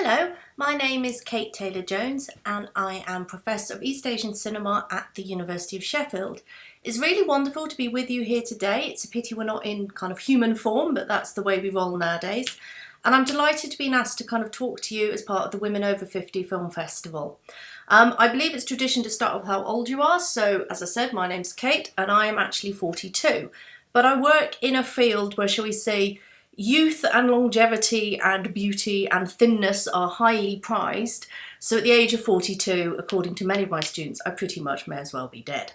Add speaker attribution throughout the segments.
Speaker 1: Hello, my name is Kate Taylor-Jones and I am Professor of East Asian Cinema at the University of Sheffield. It's really wonderful to be with you here today. It's a pity we're not in kind of human form, but that's the way we roll nowadays. And I'm delighted to be asked to kind of talk to you as part of the Women Over 50 Film Festival. I believe it's tradition to start with how old you are, so as I said, my name's Kate and I am actually 42. But I work in a field where, shall we say, youth and longevity and beauty and thinness are highly prized, so at the age of 42, according to many of my students, I pretty much may as well be dead.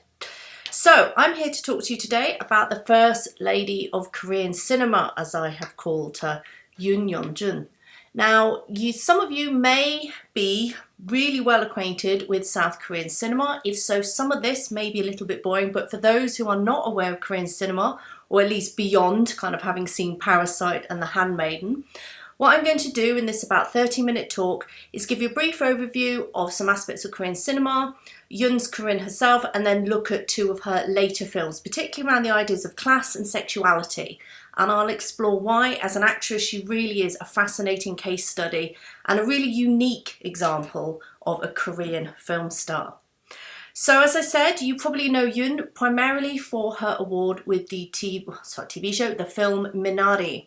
Speaker 1: So I'm here to talk to you today about the first lady of Korean cinema, as I have called her, Yoon Yeon-jun. Now, some of you may be really well acquainted with South Korean cinema. If so, some of this may be a little bit boring, but for those who are not aware of Korean cinema, or at least beyond kind of having seen Parasite and The Handmaiden, what I'm going to do in this about 30-minute talk is give you a brief overview of some aspects of Korean cinema, Yoon's Korean herself, and then look at two of her later films, particularly around the ideas of class and sexuality. And I'll explore why, as an actress, she really is a fascinating case study and a really unique example of a Korean film star. So as I said, you probably know Yoon primarily for her award with the TV show, the film Minari.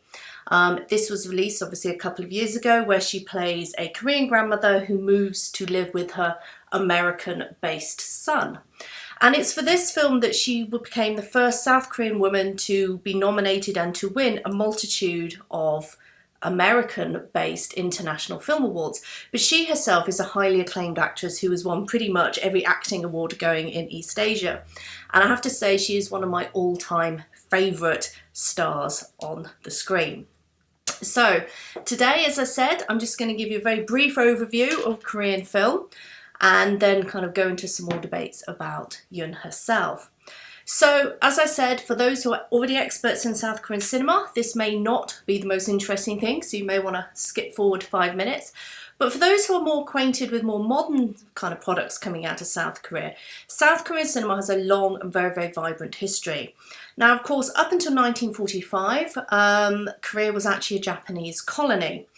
Speaker 1: This was released obviously a couple of years ago, where she plays a Korean grandmother who moves to live with her American-based son. And it's for this film that she became the first South Korean woman to be nominated and to win a multitude of American-based international film awards. But she herself is a highly acclaimed actress who has won pretty much every acting award going in East Asia. And I have to say, she is one of my all-time favourite stars on the screen. So today, as I said, I'm just going to give you a very brief overview of Korean film and then kind of go into some more debates about Yoon herself. So, as I said, for those who are already experts in South Korean cinema, this may not be the most interesting thing, so you may want to skip forward 5 minutes. But for those who are more acquainted with more modern kind of products coming out of South Korean cinema has a long and very, very vibrant history. Now, of course, up until 1945, Korea was actually a Japanese colony.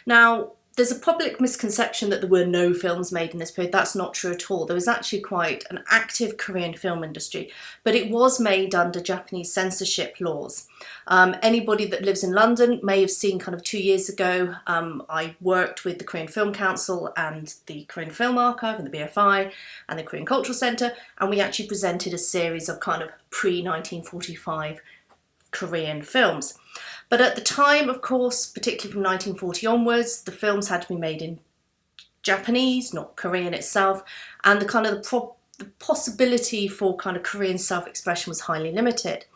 Speaker 1: Now, there's a public misconception that there were no films made in this period. That's not true at all. There was actually quite an active Korean film industry, but it was made under Japanese censorship laws. Anybody that lives in London may have seen kind of 2 years ago, I worked with the Korean Film Council and the Korean Film Archive and the BFI and the Korean Cultural Centre, and we actually presented a series of kind of pre-1945 Korean films. But at the time, of course, particularly from 1940 onwards, the films had to be made in Japanese, not Korean itself, and the kind of the possibility for kind of Korean self-expression was highly limited.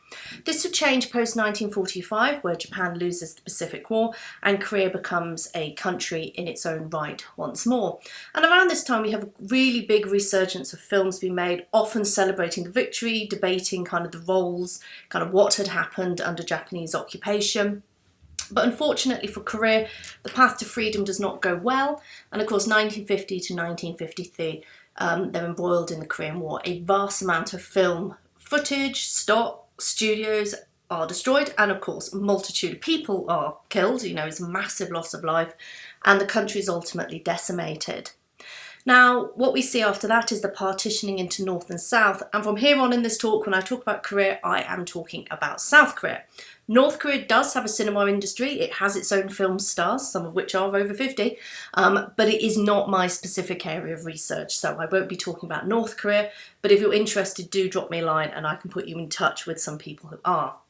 Speaker 1: This would change post-1945, where Japan loses the Pacific War and Korea becomes a country in its own right once more. And around this time we have a really big resurgence of films being made, often celebrating the victory, debating kind of the roles, kind of what had happened under Japanese occupation. But unfortunately for Korea, the path to freedom does not go well. And of course, 1950 to 1953, they're embroiled in the Korean War. A vast amount of film footage, stock, studios are destroyed, and of course a multitude of people are killed. It's a massive loss of life, and the country is ultimately decimated. Now, what we see after that is the partitioning into North and South, and from here on in this talk, when I talk about Korea, I am talking about South Korea. North Korea does have a cinema industry. It has its own film stars, some of which are over 50, but it is not my specific area of research, so I won't be talking about North Korea, but if you're interested, do drop me a line and I can put you in touch with some people who are.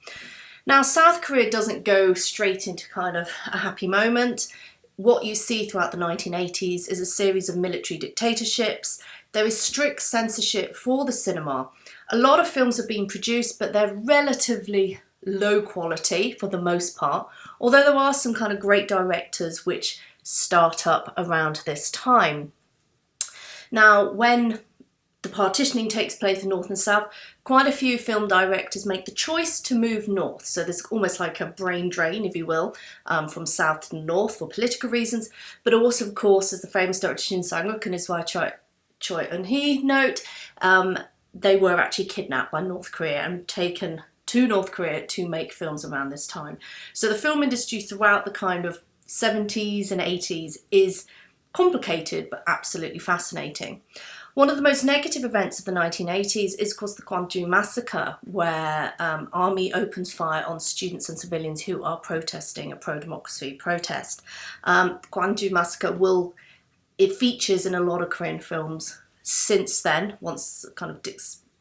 Speaker 1: Now, South Korea doesn't go straight into kind of a happy moment. What you see throughout the 1980s is a series of military dictatorships. There is strict censorship for the cinema. A lot of films are being produced, but they're relatively low quality for the most part, although there are some kind of great directors which start up around this time. Now, when the partitioning takes place in North and South, quite a few film directors make the choice to move north. So there's almost like a brain drain, if you will, from south to north for political reasons, but also, of course, as the famous director Shin Sang-wook and his wife Choi Eun-hee note, they were actually kidnapped by North Korea and taken to North Korea to make films around this time. So the film industry throughout the kind of 70s and 80s is complicated but absolutely fascinating. One of the most negative events of the 1980s is, of course, the Gwangju massacre, where army opens fire on students and civilians who are protesting a pro-democracy protest. Gwangju massacre it features in a lot of Korean films since then, once kind of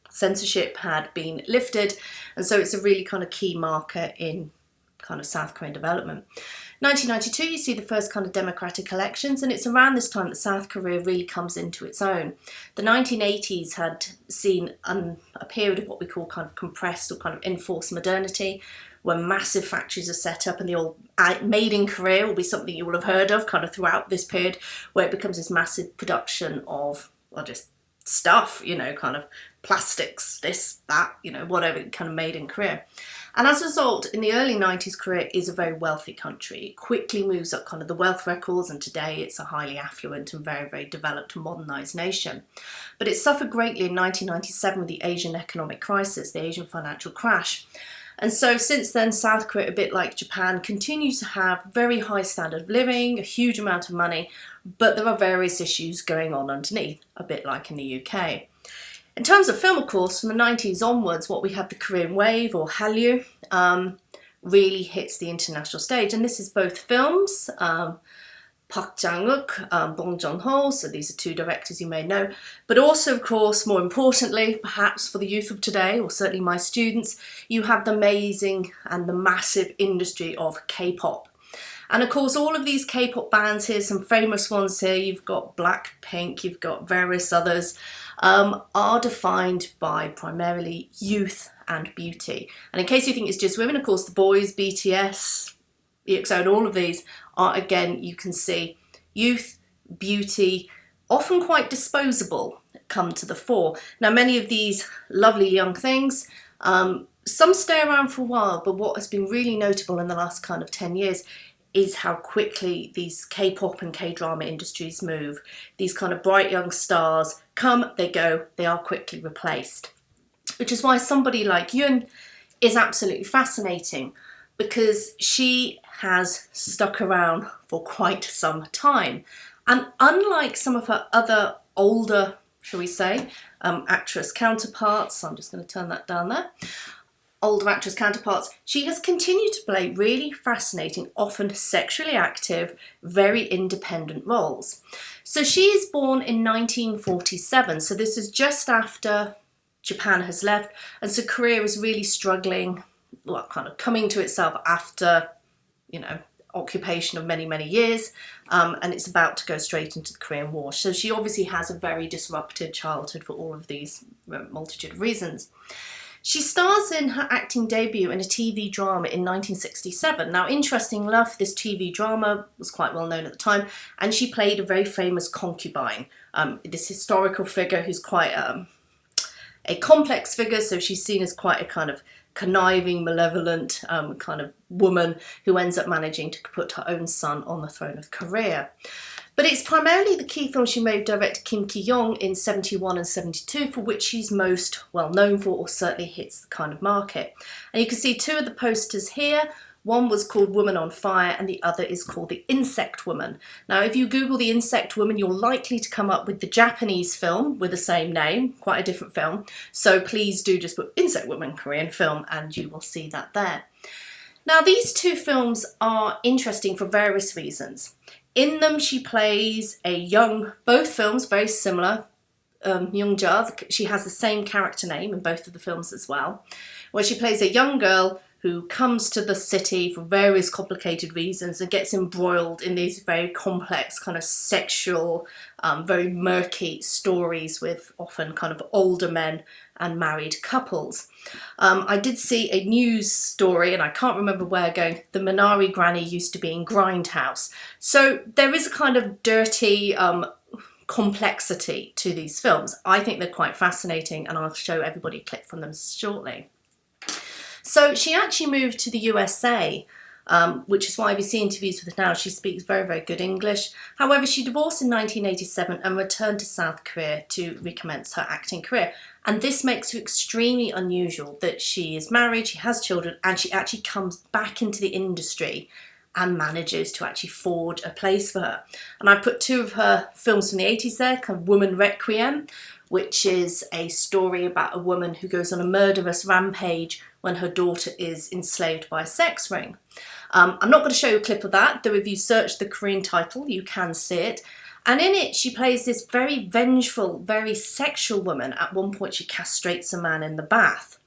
Speaker 1: censorship had been lifted, and so it's a really kind of key marker in kind of South Korean development. 1992, you see the first kind of democratic elections, and it's around this time that South Korea really comes into its own. The 1980s had seen a period of what we call kind of compressed or kind of enforced modernity, where massive factories are set up, and the old made in Korea will be something you will have heard of kind of throughout this period, where it becomes this massive production of, well, just stuff, you know, kind of plastics, this, that, you know, whatever, kind of made in Korea. And as a result, in the early 90s, Korea is a very wealthy country. It quickly moves up kind of the wealth records, and today it's a highly affluent and very, very developed and modernised nation. But it suffered greatly in 1997 with the Asian economic crisis, the Asian financial crash. And so since then, South Korea, a bit like Japan, continues to have very high standard of living, a huge amount of money, but there are various issues going on underneath, a bit like in the UK. In terms of film, of course, from the 90s onwards, what we have, the Korean wave, or Hallyu, really hits the international stage. And this is both films, Park Chan-wook, Bong Joon-ho, so these are two directors you may know, but also, of course, more importantly, perhaps for the youth of today, or certainly my students, you have the amazing and the massive industry of K-pop. And of course, all of these K-pop bands here, some famous ones here, you've got Blackpink, you've got various others, are defined by primarily youth and beauty. And in case you think it's just women, of course, the boys, BTS, EXO, and all of these are, again, you can see youth, beauty, often quite disposable, come to the fore. Now, many of these lovely young things, some stay around for a while, but what has been really notable in the last kind of 10 years is how quickly these K-pop and K-drama industries move. These kind of bright young stars come, they go, they are quickly replaced. Which is why somebody like Yoon is absolutely fascinating, because she has stuck around for quite some time. And unlike some of her other older, shall we say, actress counterparts, so I'm just going to turn that down there, older actress counterparts, she has continued to play really fascinating, often sexually active, very independent roles. So she is born in 1947, so this is just after Japan has left, and so Korea is really struggling, well, kind of coming to itself after, you know, occupation of many, many years, and it's about to go straight into the Korean War. So she obviously has a very disrupted childhood for all of these multitude of reasons. She stars in her acting debut in a TV drama in 1967. Now, interesting enough, this TV drama was quite well known at the time, and she played a very famous concubine, this historical figure who's quite a complex figure, so she's seen as quite a kind of conniving, malevolent kind of woman who ends up managing to put her own son on the throne of Korea. But it's primarily the key film she made director Kim Ki-young in 71 and 72, for which she's most well known for, or certainly hits the kind of market. And you can see two of the posters here. One was called Woman on Fire, and the other is called The Insect Woman. Now, if you Google The Insect Woman, you're likely to come up with the Japanese film with the same name, quite a different film. So please do just put Insect Woman Korean film, and you will see that there. Now, these two films are interesting for various reasons. In them, she plays a young, both films very similar, Young-ja, she has the same character name in both of the films as well, where she plays a young girl who comes to the city for various complicated reasons and gets embroiled in these very complex kind of sexual, very murky stories with often kind of older men and married couples. I did see a news story, and I can't remember where, going, the Minari granny used to be in Grindhouse. So there is a kind of dirty complexity to these films. I think they're quite fascinating, and I'll show everybody a clip from them shortly. So she actually moved to the USA, which is why we see interviews with her now. She speaks very, very good English. However, she divorced in 1987 and returned to South Korea to recommence her acting career. And this makes her extremely unusual, that she is married, she has children, and she actually comes back into the industry and manages to actually forge a place for her. And I've put two of her films from the 80s there, kind of Woman Requiem, which is a story about a woman who goes on a murderous rampage when her daughter is enslaved by a sex ring. I'm not going to show you a clip of that, though if you search the Korean title you can see it. And in it she plays this very vengeful, very sexual woman. At one point she castrates a man in the bath.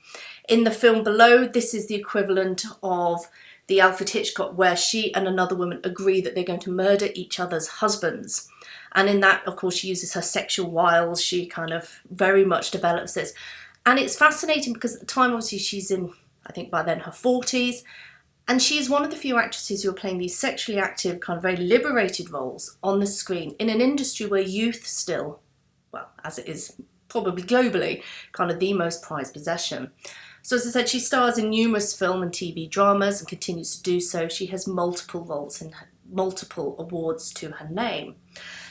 Speaker 1: In the film below, this is the equivalent of the Alfred Hitchcock, where she and another woman agree that they're going to murder each other's husbands. And in that, of course, she uses her sexual wiles. She kind of very much develops this. And it's fascinating because at the time, obviously, she's in, I think by then, her 40s. And she's one of the few actresses who are playing these sexually active, kind of very liberated roles on the screen in an industry where youth still, well, as it is probably globally, kind of the most prized possession. So as I said, she stars in numerous film and TV dramas and continues to do so. She has multiple roles and multiple awards to her name.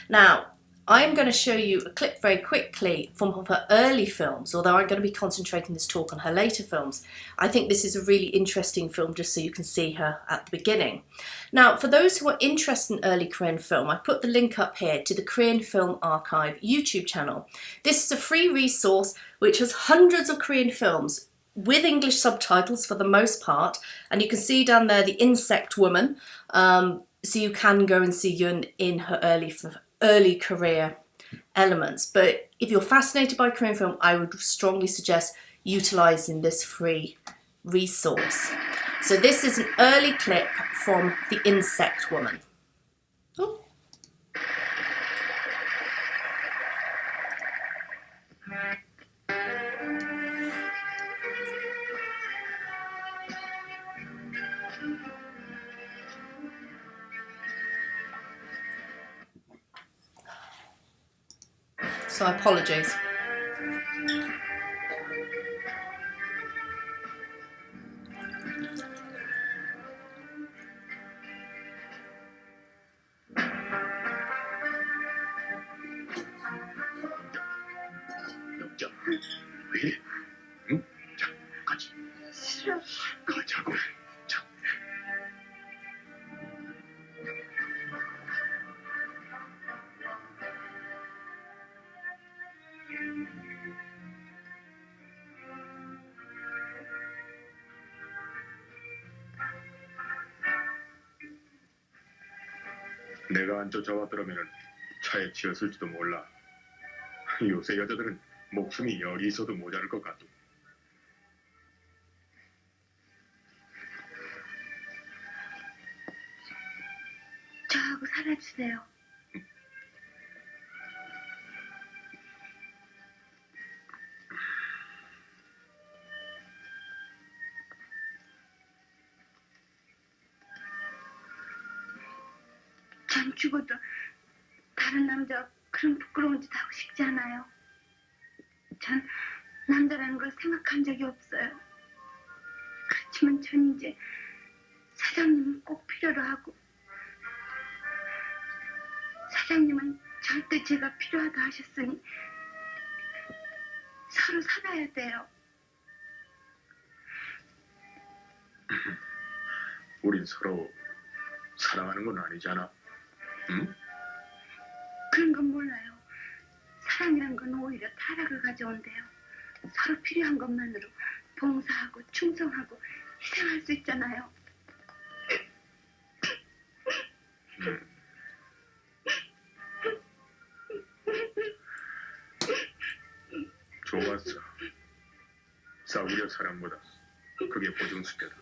Speaker 1: Now, I'm going to show you a clip very quickly from her early films, although I'm going to be concentrating this talk on her later films. I think this is a really interesting film just so you can see her at the beginning. Now, for those who are interested in early Korean film, I put the link up here to the Korean Film Archive YouTube channel. This is a free resource which has hundreds of Korean films with English subtitles for the most part, and you can see down there the Insect Woman, so you can go and see Yoon in her early career elements. But if you're fascinated by Korean film, I would strongly suggest utilising this free resource. So this is an early clip from the Insect Woman. Oh. So I apologise.
Speaker 2: 자, 왜? 응? 자, 가지.
Speaker 3: 싫어.
Speaker 2: 가자고. 자. 내가 안 쫓아왔더라면 차에 치였을지도 몰라. 요새 여자들은 목숨이 열이 있어도 모자랄 것 같아.
Speaker 3: 저하고 살아주세요. 전 죽어도 다른 남자와 그런 부끄러운 짓 하고 싶지 않아요. 전 남자라는 걸 생각한 적이 없어요. 그렇지만 전 이제 사장님은 꼭 필요로 하고, 사장님은 절대 제가 필요하다 하셨으니 서로 살아야 돼요.
Speaker 2: 우린 서로 사랑하는 건 아니잖아. 응?
Speaker 3: 그런 건 몰라요. 사랑이란 건 오히려 타락을 가져온대요. 서로 필요한 것만으로 봉사하고 충성하고 희생할 수 있잖아요.
Speaker 2: 좋았어. 싸우려 사람보다 그게 보증수표다.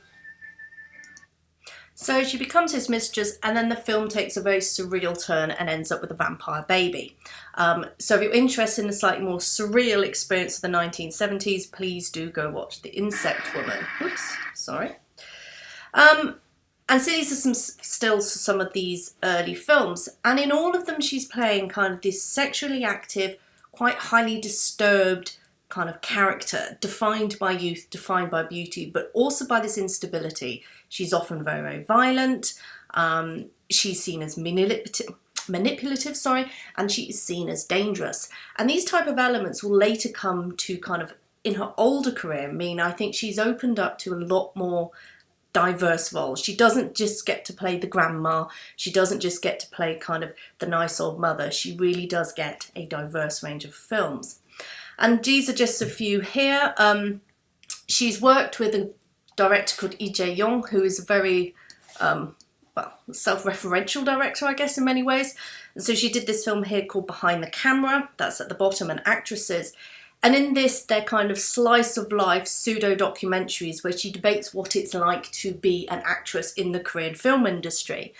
Speaker 1: So she becomes his mistress, and then the film takes a very surreal turn and ends up with a vampire baby. So if you're interested in a slightly more surreal experience of the 1970s, please do go watch The Insect Woman. Oops, sorry. And so these are some stills for some of these early films, and in all of them she's playing kind of this sexually active, quite highly disturbed kind of character, defined by youth, defined by beauty, but also by this instability. She's often very, very violent. She's seen as manipulative, and she is seen as dangerous. And these type of elements will later come to kind of, in her older career, mean I think she's opened up to a lot more diverse roles. She doesn't just get to play the grandma. She doesn't just get to play kind of the nice old mother. She really does get a diverse range of films. And these are just a few here. She's worked with a director called Lee Jae-yong, who is a very self-referential director, I guess, in many ways. And so she did this film here called Behind the Camera. That's at the bottom, and Actresses. And in this, they're kind of slice of life pseudo-documentaries where she debates what it's like to be an actress in the Korean film industry.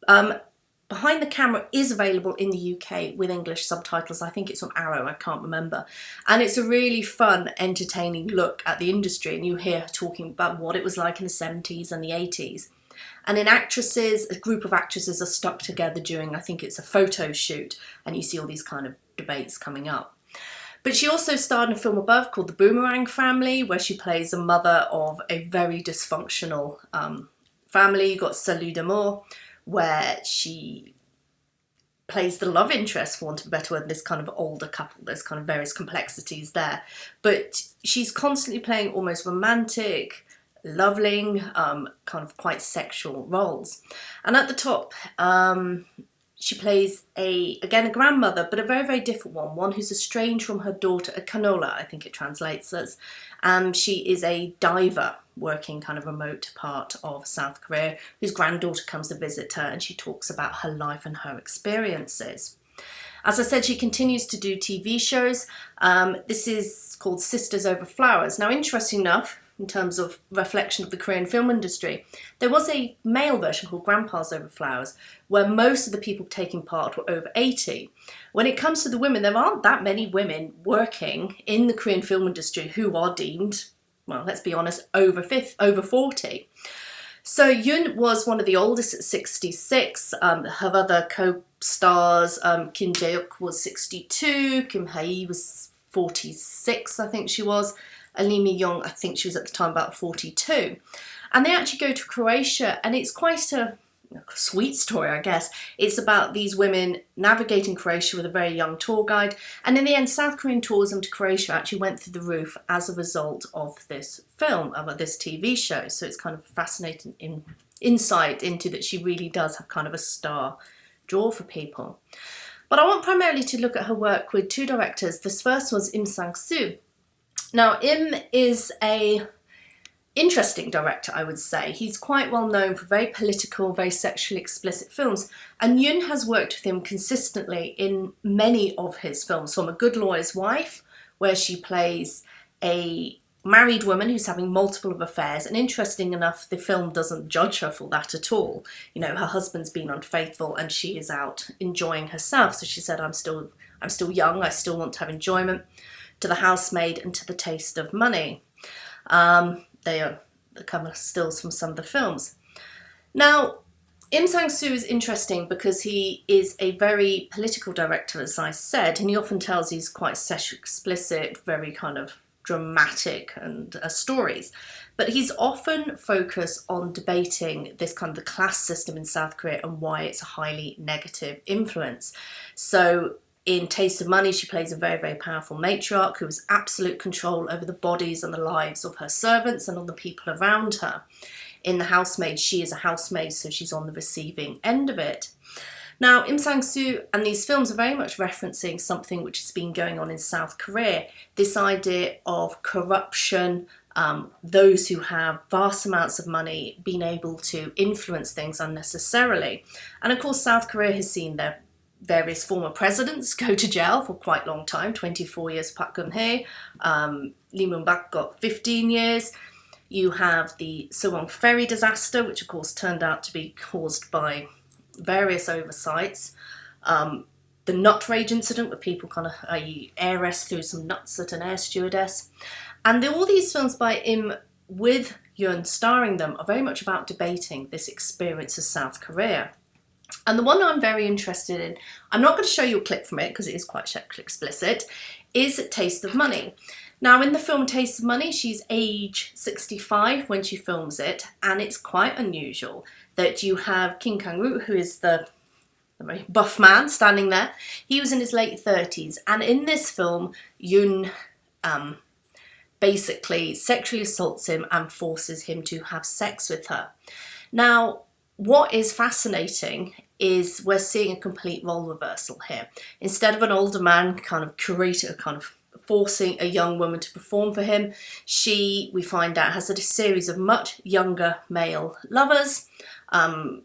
Speaker 1: Behind the Camera is available in the UK with English subtitles. I think it's on Arrow, I can't remember. And it's a really fun, entertaining look at the industry. And you hear her talking about what it was like in the 70s and the 80s. And in Actresses, a group of actresses are stuck together during, I think it's a photo shoot. And you see all these kind of debates coming up. But she also starred in a film above called The Boomerang Family, where she plays a mother of a very dysfunctional family. You've got Salut d'Amour, where she plays the love interest, for want of a better word, this kind of older couple. There's kind of various complexities there. But she's constantly playing almost romantic, loving, kind of quite sexual roles. And at the top, she plays a grandmother, but a very, very different one who's estranged from her daughter, a canola, I think it translates as. She is a diver working kind of remote part of South Korea, whose granddaughter comes to visit her, and she talks about her life and her experiences. As I said, she continues to do TV shows. This is called Sisters Over Flowers. Now, interesting enough, in terms of reflection of the Korean film industry, there was a male version called Grandpas Over Flowers, where most of the people taking part were over 80. When it comes to the women, there aren't that many women working in the Korean film industry who are deemed, well, let's be honest, over 40. So Yoon was one of the oldest at 66. Her other co-stars, Kim Jae-hyuk was 62, Kim Hae was 46, I think she was. Lee Mi-young, I think she was at the time about 42. And they actually go to Croatia, and it's quite a sweet story, I guess. It's about these women navigating Croatia with a very young tour guide. And in the end, South Korean tourism to Croatia actually went through the roof as a result of this film, of this TV show. So it's kind of fascinating insight into that she really does have kind of a star draw for people. But I want primarily to look at her work with two directors. This first was Im Sang-soo. Now, Im is a interesting director, I would say. He's quite well known for very political, very sexually explicit films. And Yoon has worked with him consistently in many of his films, from A Good Lawyer's Wife, where she plays a married woman who's having multiple affairs. And interesting enough, the film doesn't judge her for that at all. You know, her husband's been unfaithful and she is out enjoying herself. So she said, I'm still young, I still want to have enjoyment. To The Housemaid and To the Taste of Money. They are the cover stills from some of the films. Now, Im Sang-soo is interesting because he is a very political director, as I said, and he often tells these quite sexually explicit, very kind of dramatic and stories. But he's often focused on debating this kind of the class system in South Korea and why it's a highly negative influence. So in Taste of Money, she plays a very, very powerful matriarch who has absolute control over the bodies and the lives of her servants and all the people around her. In The Housemaid, she is a housemaid, so she's on the receiving end of it. Now, Im Sang-soo and these films are very much referencing something which has been going on in South Korea, this idea of corruption, those who have vast amounts of money being able to influence things unnecessarily. And of course, South Korea has seen their various former presidents go to jail for quite a long time, 24 years Park Geun-hye, Lee Myung-bak got 15 years. You have the Sewol ferry disaster, which of course turned out to be caused by various oversights. The nut rage incident, where people kind of heiress threw some nuts at an air stewardess. And all these films by Im with Yoon starring them are very much about debating this experience of South Korea. And the one I'm very interested in, I'm not going to show you a clip from it because it is quite sexually explicit, is Taste of Money. Now in the film Taste of Money, she's age 65 when she films it, and it's quite unusual that you have Kim Kang-woo, who is the very buff man standing there. He was in his late 30s, and in this film, Yoon basically sexually assaults him and forces him to have sex with her. Now, what is fascinating is we're seeing a complete role reversal here. Instead of an older man kind of forcing a young woman to perform for him, she, we find out, has a series of much younger male lovers,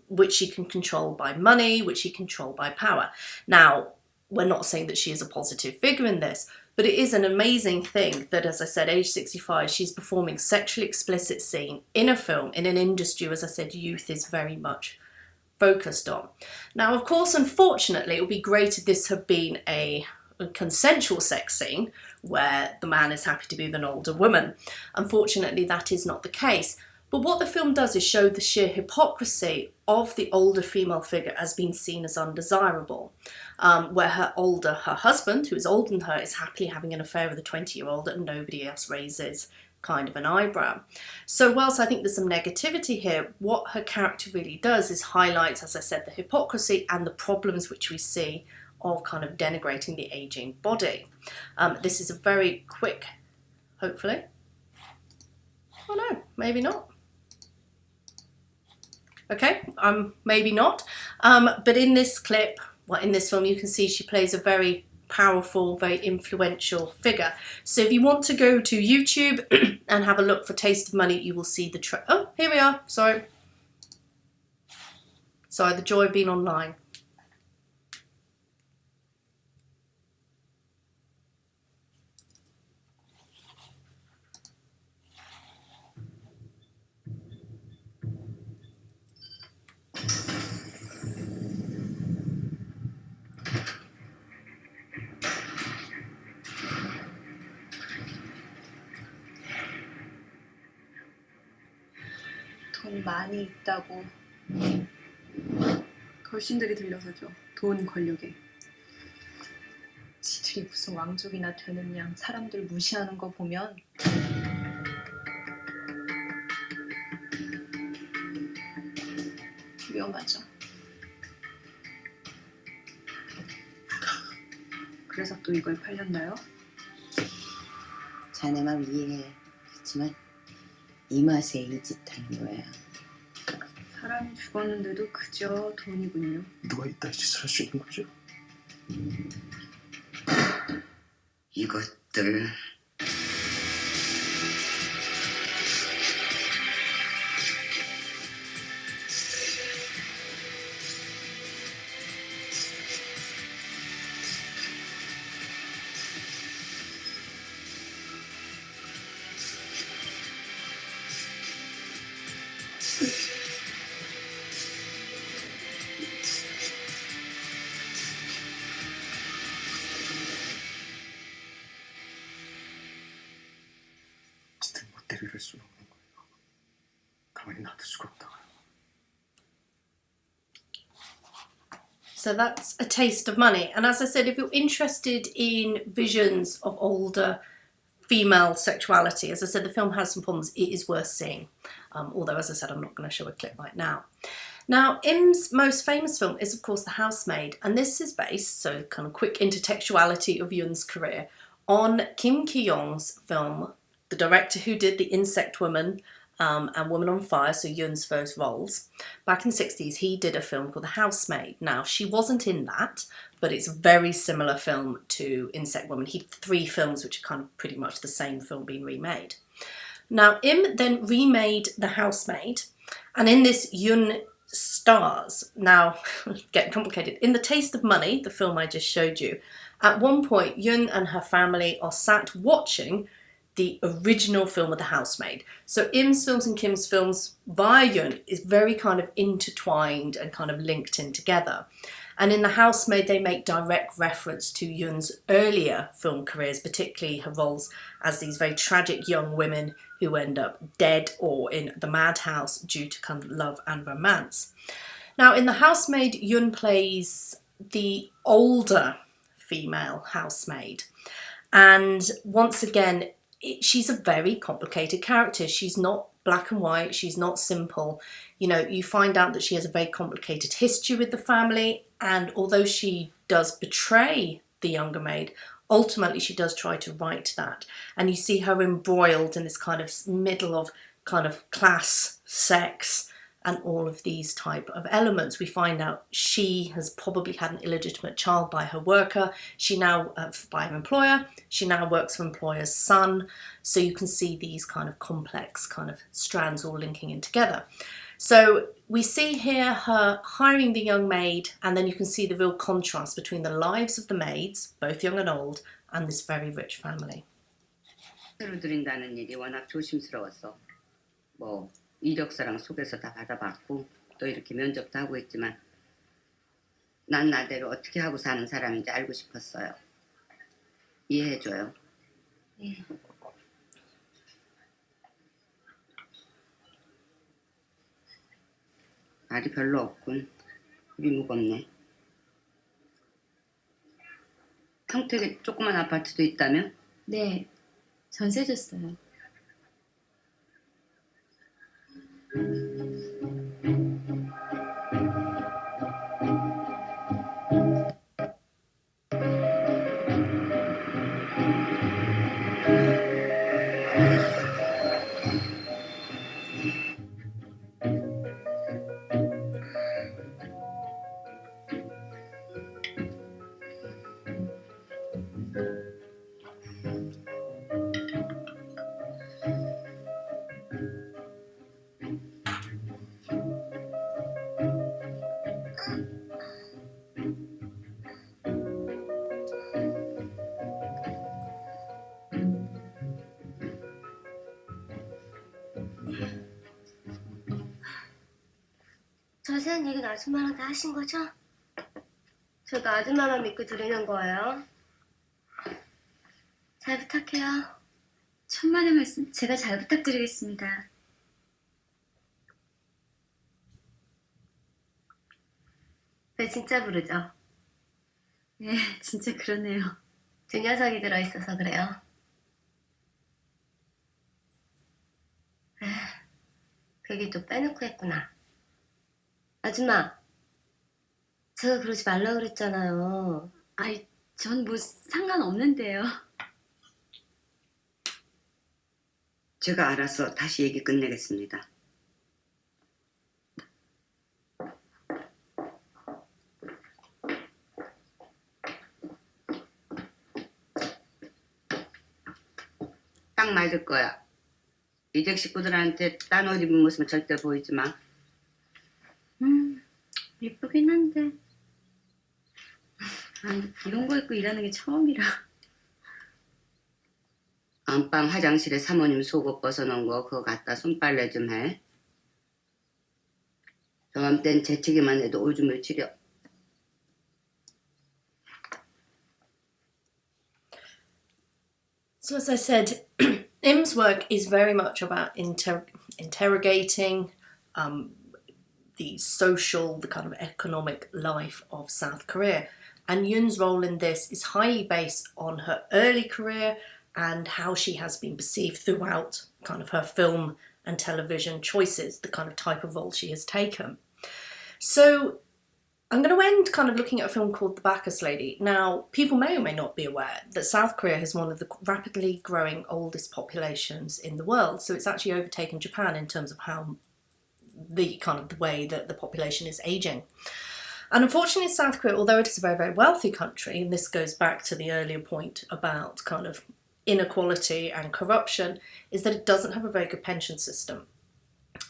Speaker 1: which she can control by money, which she can control by power. Now, we're not saying that she is a positive figure in this, but it is an amazing thing that, as I said, age 65, she's performing sexually explicit scene in a film, in an industry, as I said, youth is very much focused on. Now, of course, unfortunately, it would be great if this had been a consensual sex scene where the man is happy to be with an older woman. Unfortunately, that is not the case. But what the film does is show the sheer hypocrisy of the older female figure as being seen as undesirable, where her husband, who is older than her, is happily having an affair with a 20-year-old and nobody else raises kind of an eyebrow. So whilst I think there's some negativity here, what her character really does is highlights, as I said, the hypocrisy and the problems which we see of kind of denigrating the aging body. This is a very quick, hopefully. Oh no, maybe not. Okay, maybe not. But in this clip, well, in this film, you can see she plays a very powerful, very influential figure. So if you want to go to YouTube and have a look for Taste of Money, you will see the oh, here we are. Sorry, the joy of being online.
Speaker 4: 돈 많이 있다고 걸신들이 들려서죠. 돈 권력에. 지들이 무슨 왕족이나 되는 양 사람들 무시하는 거 보면 위험하죠. 그래서 또 이걸 팔렸나요?
Speaker 5: 자네만 이해해. 그렇지만 이 맛에 이 짓 하는 거야.
Speaker 4: 사람이 죽었는데도 그저 돈이군요.
Speaker 6: 누가 이따 짓을 할 수 있는 거죠?
Speaker 5: 이것들
Speaker 6: 지들 못 때릴 수는 없는 거예요. 가만히 놔둘 수가 없다고요.
Speaker 1: So that's A Taste of Money. And as I said, if you're interested in visions of older female sexuality, as I said, the film has some problems. It is worth seeing. Although, as I said, I'm not going to show a clip right now. Now, Im's most famous film is, of course, The Housemaid. And this is based, so kind of quick intertextuality of Yoon's career, on Kim Ki-young's film, the director who did The Insect Woman and Woman on Fire, so Yoon's first roles. Back in the 60s, he did a film called The Housemaid. Now, she wasn't in that, but it's a very similar film to Insect Woman. He did 3 films which are kind of pretty much the same film being remade. Now, Im then remade The Housemaid, and in this, Yoon stars. Now, getting complicated. In The Taste of Money, the film I just showed you, at one point, Yoon and her family are sat watching the original film of The Housemaid. So Im's films and Kim's films via Yoon is very kind of intertwined and kind of linked in together. And in The Housemaid, they make direct reference to Yoon's earlier film careers, particularly her roles as these very tragic young women who end up dead or in the madhouse due to kind of love and romance. Now, in The Housemaid, Yoon plays the older female housemaid. And once again, she's a very complicated character. She's not black and white. She's not simple. You know, you find out that she has a very complicated history with the family. And although she does betray the younger maid, ultimately she does try to right that. And you see her embroiled in this kind of middle of kind of class, sex, and all of these type of elements. We find out she has probably had an illegitimate child by her worker. She now, by her employer, she now works for employer's son. So you can see these kind of complex kind of strands all linking in together. So we see here her hiring the young maid, and then you can see the real contrast between the lives of the maids, both young and old, and this very rich family.
Speaker 5: 새로 드린다는 일이 워낙 조심스러웠어. 뭐 이력서랑 소개서 다 받아봤고 또 이렇게 면접도 하고 있지만 난 나대로 어떻게 하고 사는 사람인지 알고 싶었어요. 이해해줘요.
Speaker 3: 예.
Speaker 5: 말이 별로 없군. 입이 무겁네. 평택에 조그만 아파트도 있다며?
Speaker 4: 네, 전세 줬어요.
Speaker 3: 자세한 얘기는 아줌마랑 다 하신 거죠? 저도 아줌마만 믿고 드리는 거예요. 잘 부탁해요.
Speaker 7: 천만의 말씀 제가 잘 부탁드리겠습니다.
Speaker 3: 왜 진짜 부르죠?
Speaker 7: 네, 진짜 그러네요.
Speaker 3: 두 녀석이 들어있어서 그래요. 그 얘기 또 빼놓고 했구나. 아줌마, 제가 그러지 말라 그랬잖아요.
Speaker 7: 아이, 전 뭐 상관없는데요.
Speaker 5: 제가 알아서 다시 얘기 끝내겠습니다. 딱 맞을 거야. 이댁 식구들한테 딴 옷 입은 모습은 절대 보이지 마.
Speaker 7: 예쁘긴 한데 이런 거 입고 일하는 게 처음이라.
Speaker 5: 안방 화장실에 사모님 속옷 벗어놓은 거 그거 갖다 손빨래 좀 해. 저맘땐 재채기만 해도 오줌을 지려.
Speaker 1: So as I said, Im's work is very much about interrogating the social, the kind of economic life of South Korea. And Yoon's role in this is highly based on her early career and how she has been perceived throughout kind of her film and television choices, the kind of type of role she has taken. So I'm going to end kind of looking at a film called The Bacchus Lady. Now, people may or may not be aware that South Korea has one of the rapidly growing oldest populations in the world. So it's actually overtaken Japan in terms of how the kind of the way that the population is aging. And unfortunately, South Korea, although it is a very, very wealthy country, and this goes back to the earlier point about kind of inequality and corruption, is that it doesn't have a very good pension system.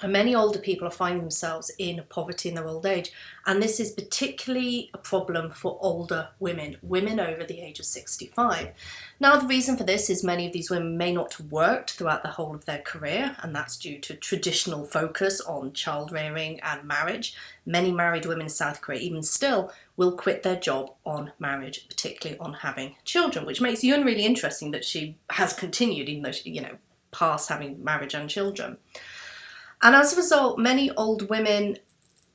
Speaker 1: And many older people are finding themselves in poverty in their old age. And this is particularly a problem for older women, women over the age of 65. Now, the reason for this is many of these women may not have worked throughout the whole of their career, and that's due to traditional focus on child rearing and marriage. Many married women in South Korea, even still, will quit their job on marriage, particularly on having children, which makes Yoon really interesting that she has continued, even though she, past having marriage and children. And as a result, many old women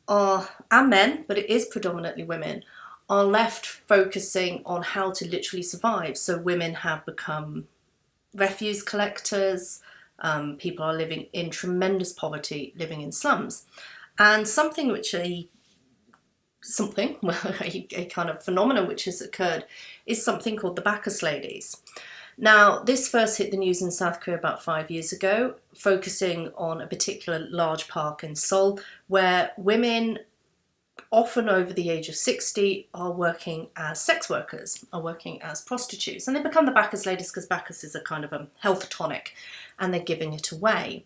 Speaker 1: and men, but it is predominantly women, are left focusing on how to literally survive. So women have become refuse collectors, people are living in tremendous poverty, living in slums. And something which a something, a kind of phenomenon which has occurred, is something called the Bacchus Ladies. Now, this first hit the news in South Korea about 5 years ago, focusing on a particular large park in Seoul, where women, often over the age of 60, are working as sex workers, are working as prostitutes. And they become the Bacchus Ladies because Bacchus is a kind of a health tonic, and they're giving it away.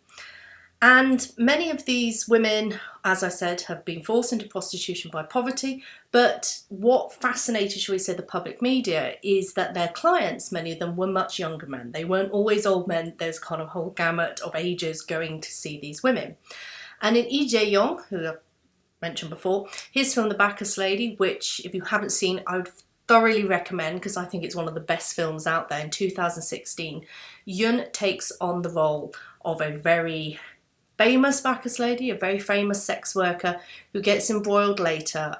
Speaker 1: And many of these women, as I said, have been forced into prostitution by poverty. But what fascinated, shall we say, the public media is that their clients, many of them, were much younger men. They weren't always old men. There's kind of a whole gamut of ages going to see these women. And in Lee Jae-young, who I mentioned before, his film The Bacchus Lady, which if you haven't seen, I would thoroughly recommend because I think it's one of the best films out there. In 2016, Yoon takes on the role of a very famous Bacchus lady, a very famous sex worker who gets embroiled later.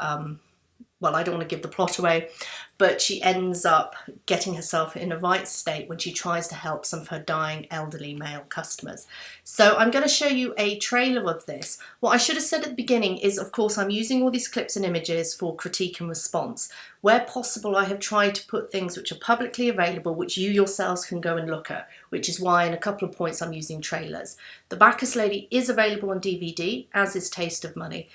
Speaker 1: Well, I don't want to give the plot away, but she ends up getting herself in a right state when she tries to help some of her dying elderly male customers. So I'm going to show you a trailer of this. What I should have said at the beginning is, of course, I'm using all these clips and images for critique and response. Where possible, I have tried to put things which are publicly available, which you yourselves can go and look at, which is why in a couple of points I'm using trailers. The Bacchus Lady is available on DVD, as is Taste of Money.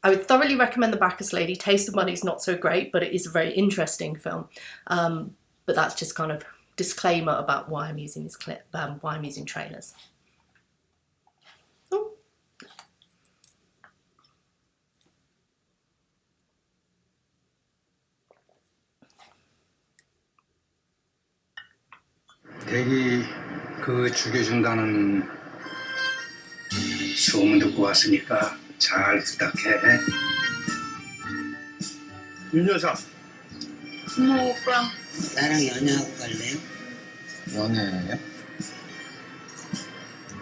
Speaker 1: I would thoroughly recommend The Bacchus Lady. Taste of Money is not so great, but it is a very interesting film. But that's just kind of disclaimer about why I'm using this clip, why I'm using trailers. Oh.
Speaker 6: 대기 그 죽여준다는 소문 듣고 왔으니까 잘 부탁해.
Speaker 2: 윤 여사,
Speaker 5: 고모 오빠, 나랑 연애하고 갈래요?
Speaker 6: 연애요?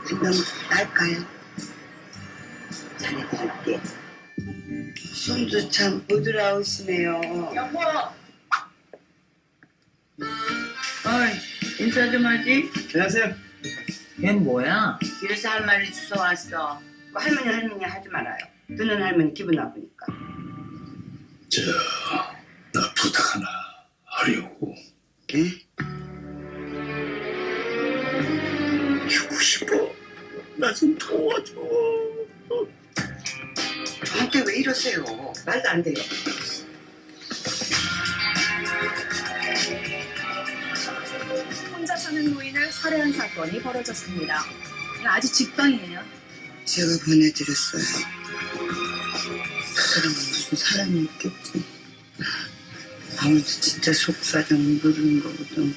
Speaker 5: 그럼 날까요? 잘해줄게. 손도 참 부드러우시네요. 여보! 어이, 인사 좀 하지?
Speaker 6: 안녕하세요.
Speaker 8: 걘 뭐야?
Speaker 5: 길에서 할 말을 주워 왔어. 뭐 할머니 하지 말아요. 듣는 할머니 기분 나쁘니까.
Speaker 6: 나 부탁 하나 하려고.
Speaker 5: 응?
Speaker 6: 주고 싶어. 나 좀 도와줘.
Speaker 5: 저한테 왜 이러세요? 말도 안 돼요.
Speaker 4: 혼자 사는 노인을 살해한 사건이 벌어졌습니다. 아주 직방이에요.
Speaker 5: 제가 보내드렸어요. 그 사람은 무슨 사람이 있겠지. 아무도 진짜 속사정 모르는 거거든.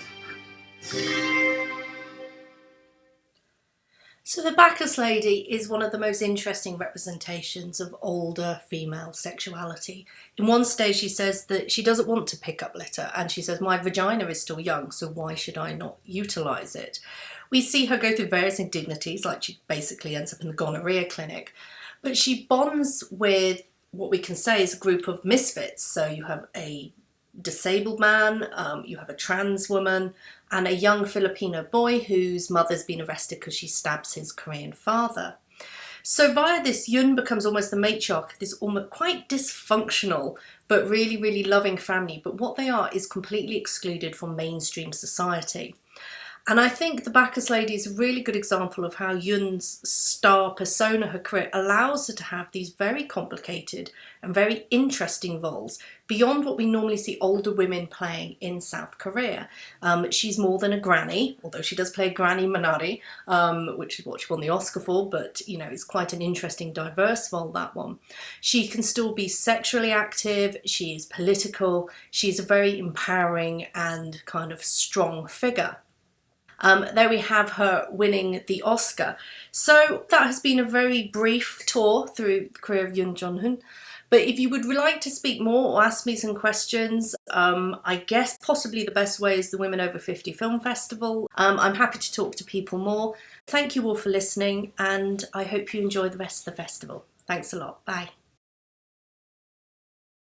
Speaker 1: So the Bacchus Lady is one of the most interesting representations of older female sexuality. In one stage she says that she doesn't want to pick up litter, and she says, my vagina is still young, so why should I not utilise it? We see her go through various indignities, like she basically ends up in the gonorrhea clinic, but she bonds with what we can say is a group of misfits. So you have a disabled man, you have a trans woman, and a young Filipino boy whose mother's been arrested because she stabs his Korean father. So via this, Yoon becomes almost the matriarch of this almost quite dysfunctional but really, really loving family. But what they are is completely excluded from mainstream society. And I think The Bacchus Lady is a really good example of how Yoon's star persona, her career, allows her to have these very complicated and very interesting roles beyond what we normally see older women playing in South Korea. She's more than a granny, although she does play Granny Minari, which is what she won the Oscar for, but you know, it's quite an interesting, diverse role, that one. She can still be sexually active, she is political, she's a very empowering and kind of strong figure. There we have her winning the Oscar. So that has been a very brief tour through the career of Yoon Jong-hoon. But if you would like to speak more or ask me some questions, I guess possibly the best way is the Women Over 50 Film Festival. I'm happy to talk to people more. Thank you all for listening, and I hope you enjoy the rest of the festival. Thanks a lot. Bye.